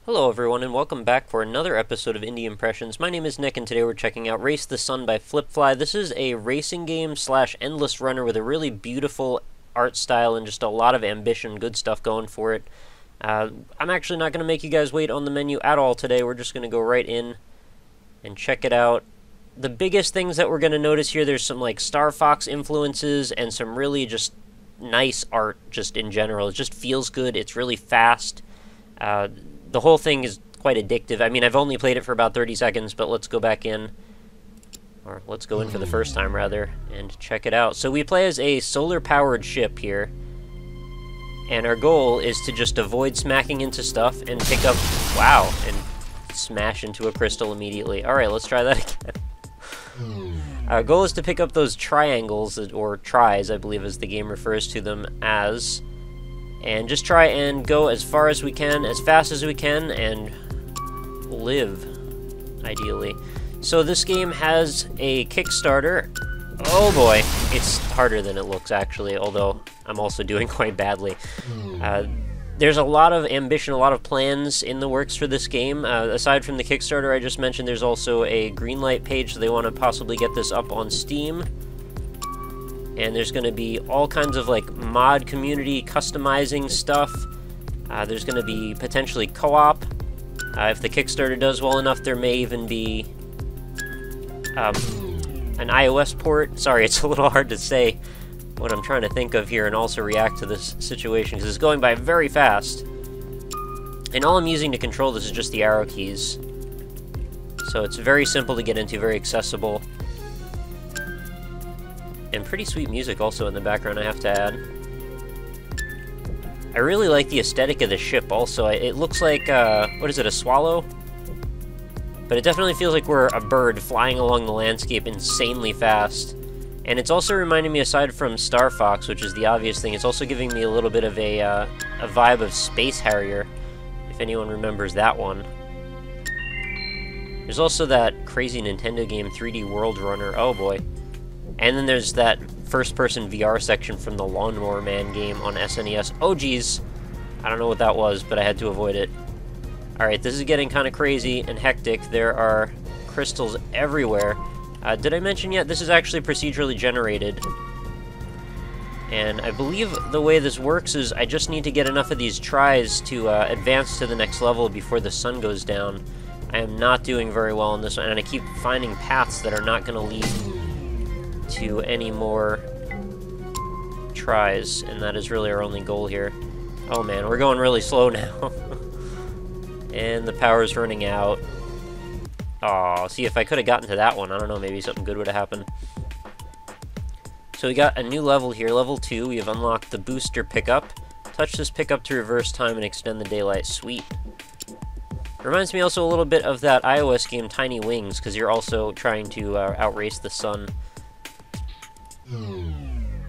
Hello everyone and welcome back for another episode of Indie Impressions. My name is Nick and today we're checking out Race the Sun by Flippfly. This is a racing game slash endless runner with a really beautiful art style and just a lot of ambition, good stuff going for it. I'm actually not going to make you guys wait on the menu at all today. We're just going to go right in and check it out. The biggest things that we're going to notice here, there's some like Star Fox influences and some really just nice art just in general. It just feels good. It's really fast. The whole thing is quite addictive. I mean, I've only played it for about 30 seconds, but let's go back in, or let's go in for the first time, rather, and check it out. So we play as a solar-powered ship here, and our goal is to just avoid smacking into stuff and pick up, wow, and smash into a crystal immediately. Alright, let's try that again. Our goal is to pick up those triangles, or tries, I believe as the game refers to them as, and just try and go as far as we can, as fast as we can, and live, ideally. So this game has a Kickstarter. Oh boy, it's harder than it looks, actually, although I'm also doing quite badly. There's a lot of ambition, a lot of plans in the works for this game. Aside from the Kickstarter I just mentioned, there's also a greenlight page, so they want to possibly get this up on Steam. And there's going to be all kinds of like mod community customizing stuff. There's going to be potentially co-op. If the Kickstarter does well enough, there may even be an iOS port. Sorry, it's a little hard to say what I'm trying to think of here and also react to this situation because it's going by very fast. And all I'm using to control this is just the arrow keys. So it's very simple to get into, very accessible. And pretty sweet music also in the background, I have to add. I really like the aesthetic of the ship also. It looks like, what is it, a swallow? But it definitely feels like we're a bird flying along the landscape insanely fast. And it's also reminding me, aside from Star Fox, which is the obvious thing, it's also giving me a little bit of a vibe of Space Harrier, if anyone remembers that one. There's also that crazy Nintendo game, 3D World Runner. Oh boy. And then there's that first-person VR section from the Lawnmower Man game on SNES. Oh geez, I don't know what that was, but I had to avoid it. Alright, this is getting kind of crazy and hectic. There are crystals everywhere. Did I mention yet? This is actually procedurally generated. And I believe the way this works is I just need to get enough of these tries to advance to the next level before the sun goes down. I am not doing very well on this one, and I keep finding paths that are not going to lead to any more tries, and that is really our only goal here. Oh man, we're going really slow now. And the power's running out. Aw, see, if I could have gotten to that one, I don't know, maybe something good would have happened. So we got a new level here, level 2. We have unlocked the booster pickup. Touch this pickup to reverse time and extend the daylight. Sweet. Reminds me also a little bit of that iOS game Tiny Wings, because you're also trying to outrace the sun.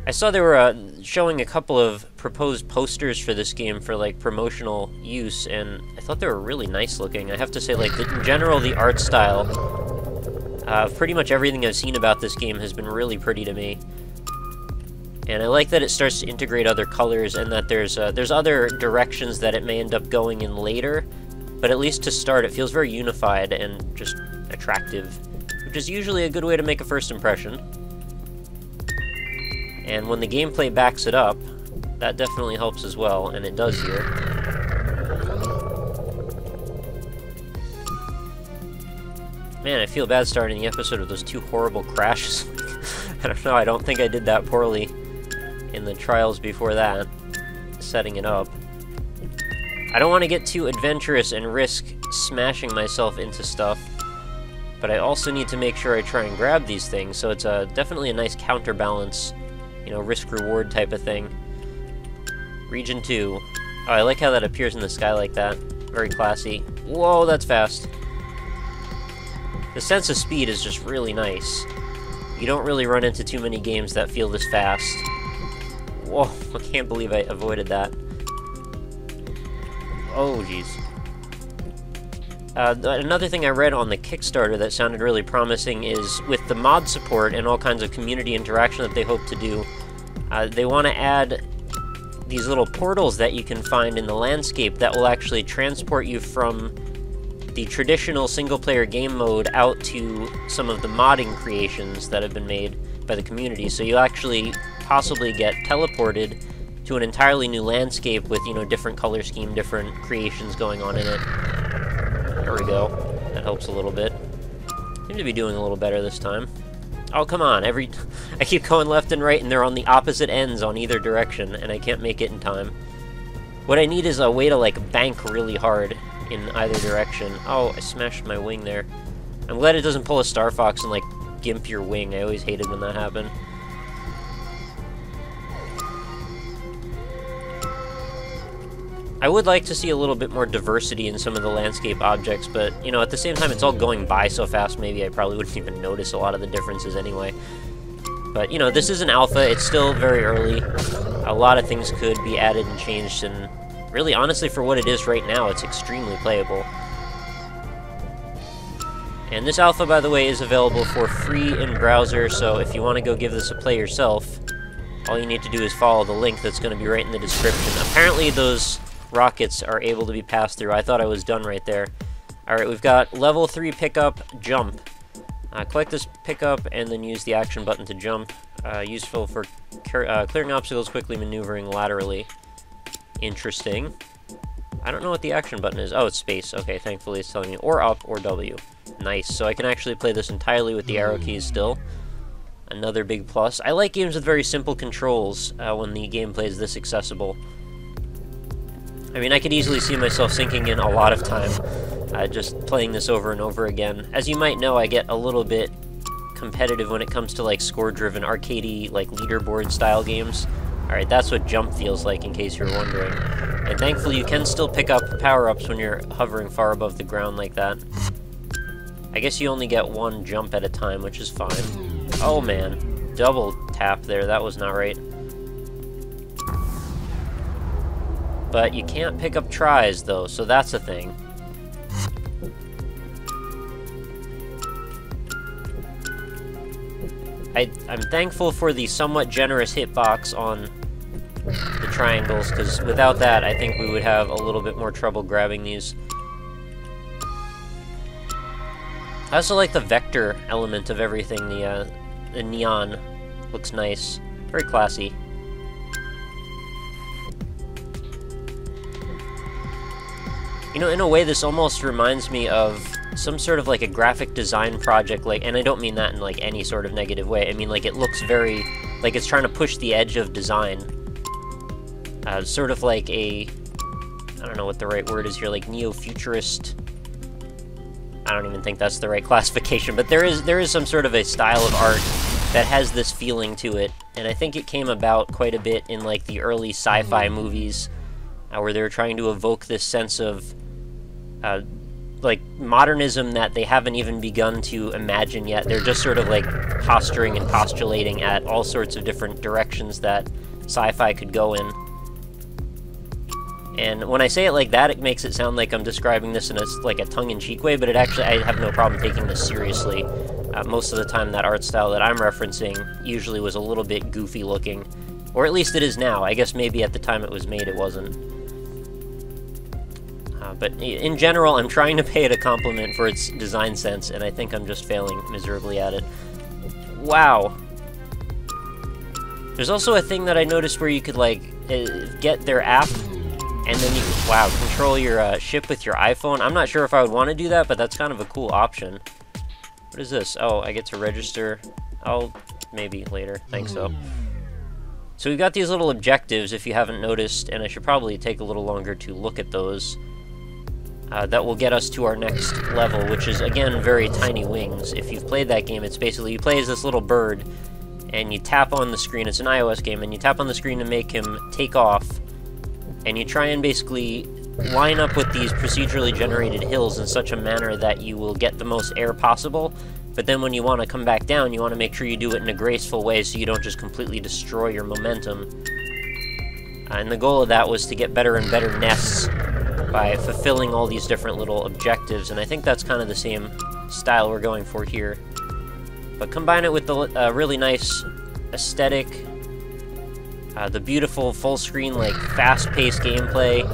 I saw they were showing a couple of proposed posters for this game for like promotional use, and I thought they were really nice looking. I have to say, like, in general, the art style of pretty much everything I've seen about this game has been really pretty to me. And I like that it starts to integrate other colors, and that there's other directions that it may end up going in later, but at least to start, it feels very unified and just attractive, which is usually a good way to make a first impression. And when the gameplay backs it up, that definitely helps as well, and it does here. Man, I feel bad starting the episode with those two horrible crashes. I don't know, I don't think I did that poorly in the trials before that, setting it up. I don't want to get too adventurous and risk smashing myself into stuff, but I also need to make sure I try and grab these things, so it's definitely a nice counterbalance. You know, risk-reward type of thing. Region 2. Oh, I like how that appears in the sky like that. Very classy. Whoa, that's fast. The sense of speed is just really nice. You don't really run into too many games that feel this fast. Whoa, I can't believe I avoided that. Oh, jeez. Another thing I read on the Kickstarter that sounded really promising is with the mod support and all kinds of community interaction that they hope to do, they want to add these little portals that you can find in the landscape that will actually transport you from the traditional single-player game mode out to some of the modding creations that have been made by the community. So you actually possibly get teleported to an entirely new landscape with, you know, different color scheme, different creations going on in it. There we go. That helps a little bit. Seem to be doing a little better this time. Oh, come on. I keep going left and right, and they're on the opposite ends on either direction, and I can't make it in time. What I need is a way to, like, bank really hard in either direction. Oh, I smashed my wing there. I'm glad it doesn't pull a Star Fox and, like, gimp your wing. I always hated when that happened. I would like to see a little bit more diversity in some of the landscape objects, but, you know, at the same time, it's all going by so fast, maybe I probably wouldn't even notice a lot of the differences anyway. But, you know, this is an alpha, it's still very early. A lot of things could be added and changed, and really, honestly, for what it is right now, it's extremely playable. And this alpha, by the way, is available for free in browser, so if you want to go give this a play yourself, all you need to do is follow the link that's going to be right in the description. Apparently, those rockets are able to be passed through. I thought I was done right there. Alright, we've got level 3 pickup, jump. Collect this pickup and then use the action button to jump. Useful for clearing obstacles, quickly maneuvering laterally. Interesting. I don't know what the action button is. Oh, it's space. Okay, thankfully it's telling me. Or up or W. Nice. So I can actually play this entirely with the arrow keys still. Another big plus. I like games with very simple controls when the gameplay is this accessible. I mean, I could easily see myself sinking in a lot of time just playing this over and over again. As you might know, I get a little bit competitive when it comes to, like, score-driven, arcadey, like, leaderboard-style games. Alright, that's what jump feels like, in case you're wondering. And thankfully, you can still pick up power-ups when you're hovering far above the ground like that. I guess you only get one jump at a time, which is fine. Oh, man. Double tap there. That was not right. But you can't pick up tries, though, so that's a thing. I'm thankful for the somewhat generous hitbox on the triangles, because without that, I think we would have a little bit more trouble grabbing these. I also like the vector element of everything. The neon looks nice. Very classy. You know, in a way, this almost reminds me of some sort of, like, a graphic design project, like, and I don't mean that in, like, any sort of negative way. I mean, like, it looks very, like, it's trying to push the edge of design. Sort of like a, I don't know what the right word is here, like, neo-futurist. I don't even think that's the right classification, but there is some sort of a style of art that has this feeling to it, and I think it came about quite a bit in, like, the early sci-fi movies, where they were trying to evoke this sense of, like, modernism that they haven't even begun to imagine yet. They're just sort of, like, posturing and postulating at all sorts of different directions that sci-fi could go in. And when I say it like that, it makes it sound like I'm describing this in a, like, a tongue-in-cheek way, but it actually, I have no problem taking this seriously. Most of the time, that art style that I'm referencing usually was a little bit goofy-looking. Or at least it is now. I guess maybe at the time it was made, it wasn't. But in general, I'm trying to pay it a compliment for its design sense, and I think I'm just failing miserably at it. Wow. There's also a thing that I noticed where you could, like, get their app, and then you can, wow, control your ship with your iPhone. I'm not sure if I would want to do that, but that's kind of a cool option. What is this? Oh, I get to register. I'll maybe later. Think so. So we've got these little objectives, if you haven't noticed, and I should probably take a little longer to look at those. That will get us to our next level, which is, again, very tiny wings. If you've played that game, it's basically, you play as this little bird, and you tap on the screen, it's an iOS game, and you tap on the screen to make him take off, and you try and basically line up with these procedurally generated hills in such a manner that you will get the most air possible, but then when you want to come back down, you want to make sure you do it in a graceful way so you don't just completely destroy your momentum. And the goal of that was to get better and better nests by fulfilling all these different little objectives, and I think that's kind of the same style we're going for here. But combine it with the really nice aesthetic, The beautiful full-screen, like, fast-paced gameplay.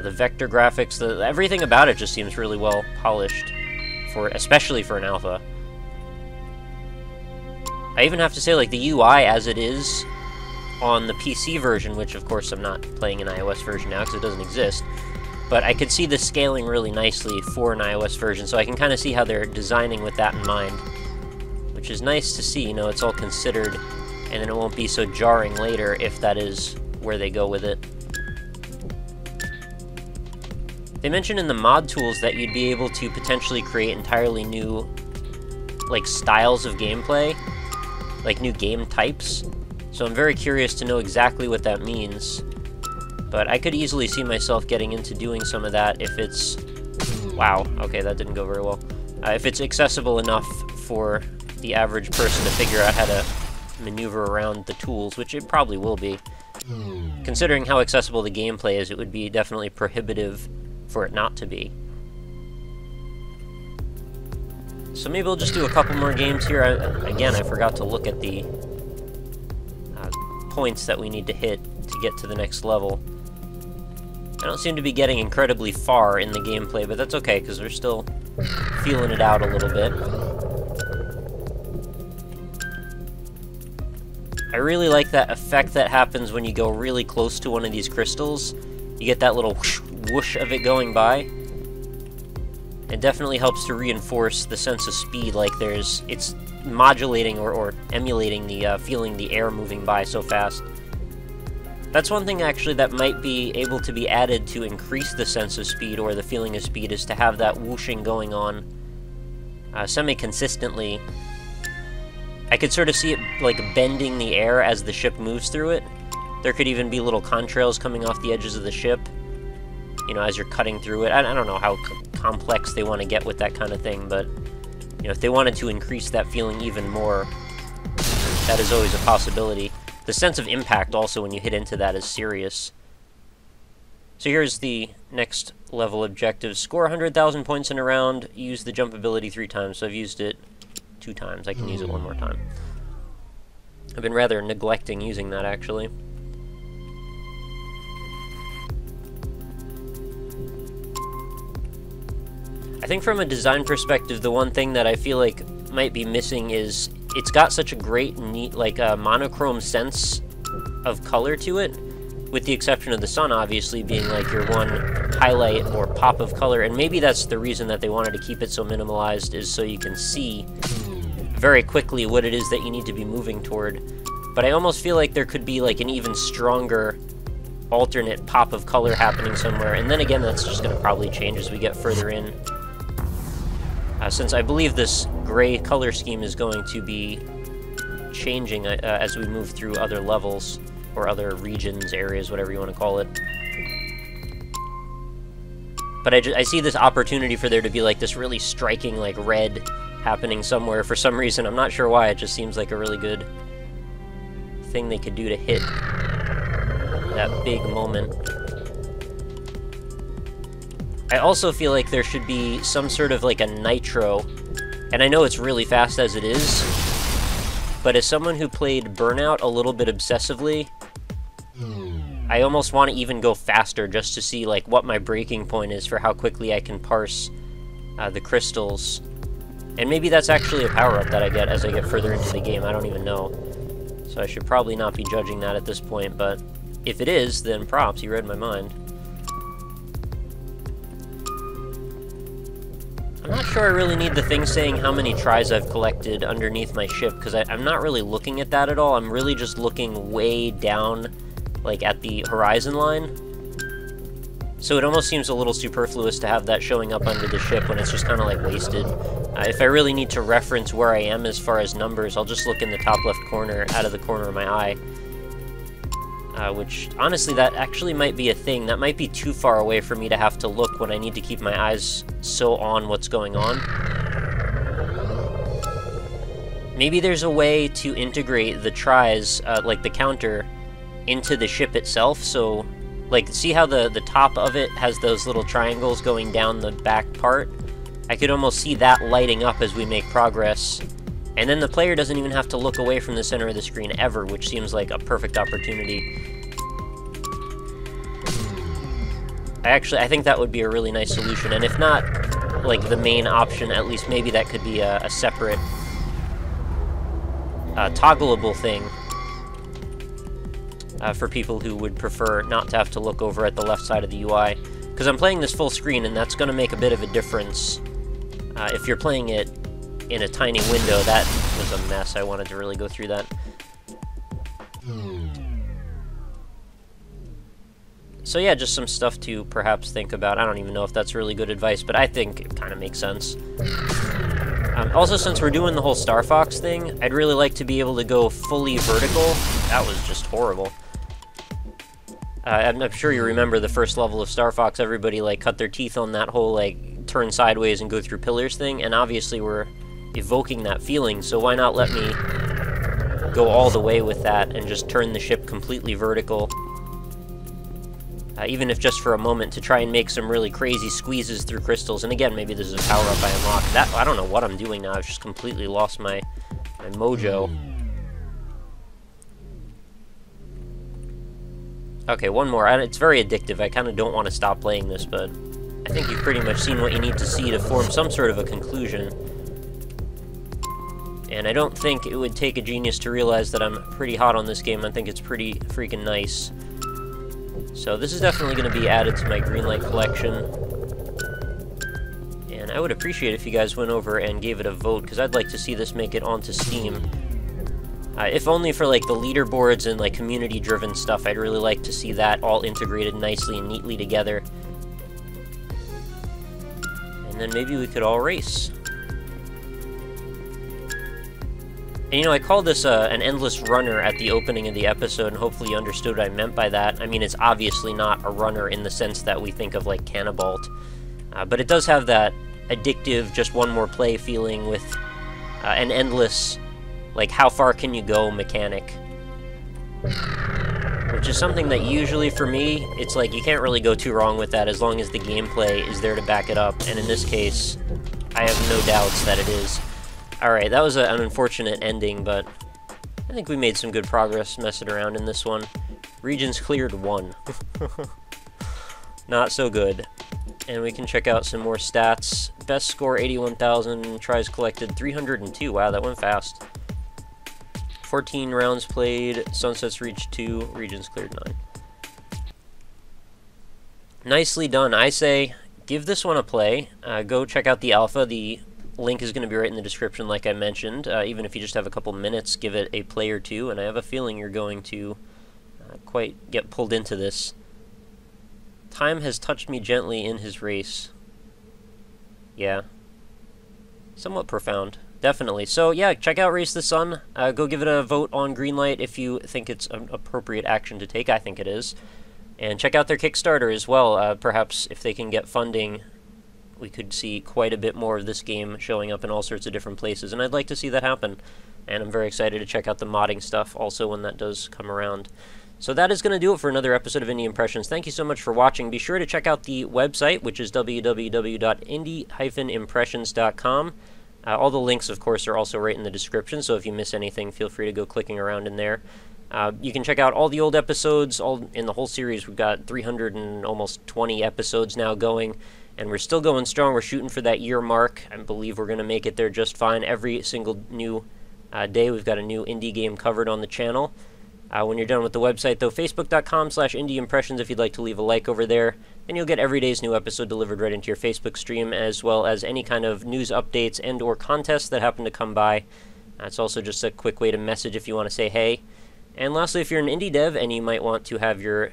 The vector graphics, everything about it just seems really well polished, especially for an alpha. I even have to say, like, the UI as it is on the PC version, which of course I'm not playing an iOS version now because it doesn't exist, but I could see the scaling really nicely for an iOS version, so I can kind of see how they're designing with that in mind, which is nice to see, you know, it's all considered, and then it won't be so jarring later if that is where they go with it. They mentioned in the mod tools that you'd be able to potentially create entirely new, like, styles of gameplay, like new game types, so I'm very curious to know exactly what that means, but I could easily see myself getting into doing some of that if it's... Wow, okay, that didn't go very well. If it's accessible enough for the average person to figure out how to maneuver around the tools, which it probably will be. Considering how accessible the gameplay is, it would be definitely prohibitive for it not to be. So maybe we'll just do a couple more games here. Again, I forgot to look at the points that we need to hit to get to the next level. I don't seem to be getting incredibly far in the gameplay, but that's okay, because we're still feeling it out a little bit. I really like that effect that happens when you go really close to one of these crystals. You get that little whoosh, whoosh of it going by. It definitely helps to reinforce the sense of speed, like it's modulating or emulating the feeling the air moving by so fast. That's one thing actually that might be able to be added to increase the sense of speed or the feeling of speed, is to have that whooshing going on semi-consistently. I could sort of see it like bending the air as the ship moves through it. There could even be little contrails coming off the edges of the ship, you know, as you're cutting through it. I don't know how complex they want to get with that kind of thing, but, you know, if they wanted to increase that feeling even more, that is always a possibility. The sense of impact also when you hit into that is serious. So here's the next level objective. Score 100,000 points in a round, use the jump ability 3 times, so I've used it 2 times. I can use it 1 more time. I've been rather neglecting using that, actually. I think from a design perspective, the one thing that I feel like might be missing is it's got such a great, neat, like, monochrome sense of color to it, with the exception of the sun, obviously, being, like, your one highlight or pop of color, and maybe that's the reason that they wanted to keep it so minimalized, is so you can see very quickly what it is that you need to be moving toward. But I almost feel like there could be, like, an even stronger alternate pop of color happening somewhere, and then again, that's just going to probably change as we get further in. Since I believe this gray color scheme is going to be changing as we move through other levels, or other regions, areas, whatever you want to call it. But I see this opportunity for there to be like this really striking like red happening somewhere for some reason. I'm not sure why, it just seems like a really good thing they could do to hit that big moment. I also feel like there should be some sort of like a nitro, and I know it's really fast as it is, but as someone who played Burnout a little bit obsessively, I almost want to even go faster just to see like what my breaking point is for how quickly I can parse the crystals. And maybe that's actually a power-up that I get as I get further into the game, I don't even know. So I should probably not be judging that at this point, but if it is, then props, you read my mind. I'm not sure I really need the thing saying how many tries I've collected underneath my ship, because I'm not really looking at that at all. I'm really just looking way down, like at the horizon line. So it almost seems a little superfluous to have that showing up under the ship when it's just kind of like wasted. If I really need to reference where I am as far as numbers, I'll just look in the top left corner, out of the corner of my eye. Which, honestly, that actually might be a thing. That might be too far away for me to have to look when I need to keep my eyes so on what's going on. Maybe there's a way to integrate the tries, like the counter, into the ship itself, so, like, see how the top of it has those little triangles going down the back part? I could almost see that lighting up as we make progress And then the player doesn't even have to look away from the center of the screen ever, which seems like a perfect opportunity. I think that would be a really nice solution, and if not, like, the main option, at least maybe that could be a separate toggleable thing for people who would prefer not to have to look over at the left side of the UI. Because I'm playing this full screen, and that's going to make a bit of a difference. If you're playing it in a tiny window, that was a mess. I wanted to really go through that. So yeah, just some stuff to perhaps think about. I don't even know if that's really good advice, but I think it kind of makes sense. Also, since we're doing the whole Star Fox thing, I'd really like to be able to go fully vertical. That was just horrible. I'm sure you remember the first level of Star Fox, everybody like cut their teeth on that whole like turn sideways and go through pillars thing, and obviously we're evoking that feeling, so why not let me go all the way with that and just turn the ship completely vertical. Even if just for a moment, to try and make some really crazy squeezes through crystals. And again, maybe this is a power-up I unlocked. That, I don't know what I'm doing now. I've just completely lost my mojo. Okay, one more. It's very addictive. I kind of don't want to stop playing this, but I think you've pretty much seen what you need to see to form some sort of a conclusion. And I don't think it would take a genius to realize that I'm pretty hot on this game. I think it's pretty freaking nice. So this is definitely going to be added to my Greenlight collection. And I would appreciate if you guys went over and gave it a vote, because I'd like to see this make it onto Steam. If only for like the leaderboards and like community-driven stuff, I'd really like to see that all integrated nicely and neatly together. And then maybe we could all race. And, you know, I called this an endless runner at the opening of the episode, and hopefully you understood what I meant by that. I mean, it's obviously not a runner in the sense that we think of, like, Cannibalt. But it does have that addictive, just one more play feeling with an endless, like, how far can you go mechanic. Which is something that usually, for me, it's like you can't really go too wrong with that as long as the gameplay is there to back it up. And in this case, I have no doubts that it is. Alright, that was an unfortunate ending, but I think we made some good progress messing around in this one. Regions cleared 1. Not so good. And we can check out some more stats. Best score 81,000, tries collected 302. Wow, that went fast. 14 rounds played, sunsets reached 2, regions cleared 9. Nicely done. I say, give this one a play. Go check out the alpha. The link is going to be right in the description, like I mentioned. Even if you just have a couple minutes, give it a play or two, and I have a feeling you're going to quite get pulled into this. Time has touched me gently in his race. Yeah. Somewhat profound. Definitely. So, yeah, check out Race the Sun. Go give it a vote on Greenlight if you think it's an appropriate action to take. I think it is. And check out their Kickstarter as well. Perhaps if they can get funding, we could see quite a bit more of this game showing up in all sorts of different places, and I'd like to see that happen. And I'm very excited to check out the modding stuff also when that does come around. So that is going to do it for another episode of Indie Impressions. Thank you so much for watching. Be sure to check out the website, which is www.indie-impressions.com. All the links, of course, are also right in the description, so if you miss anything, feel free to go clicking around in there. You can check out all the old episodes, all in the whole series. We've got 300 and almost 20 episodes now going. And we're still going strong. We're shooting for that year mark. I believe we're going to make it there just fine. Every single new day, we've got a new indie game covered on the channel. When you're done with the website, though, facebook.com/indieimpressions if you'd like to leave a like over there. Then you'll get every day's new episode delivered right into your Facebook stream, as well as any kind of news updates and or contests that happen to come by. It's also just a quick way to message if you want to say hey. And lastly, if you're an indie dev and you might want to have your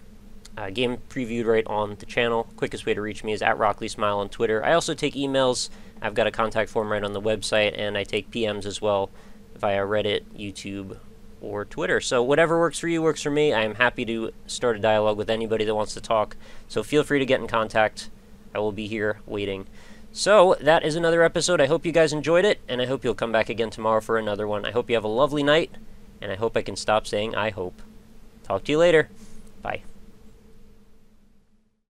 game previewed right on the channel, quickest way to reach me is at RockLeeSmile on Twitter. I also take emails. I've got a contact form right on the website, and I take PMs as well via Reddit, YouTube, or Twitter. So whatever works for you works for me. I am happy to start a dialogue with anybody that wants to talk. So feel free to get in contact. I will be here waiting. So that is another episode. I hope you guys enjoyed it, and I hope you'll come back again tomorrow for another one. I hope you have a lovely night, and I hope I can stop saying I hope. Talk to you later. Bye.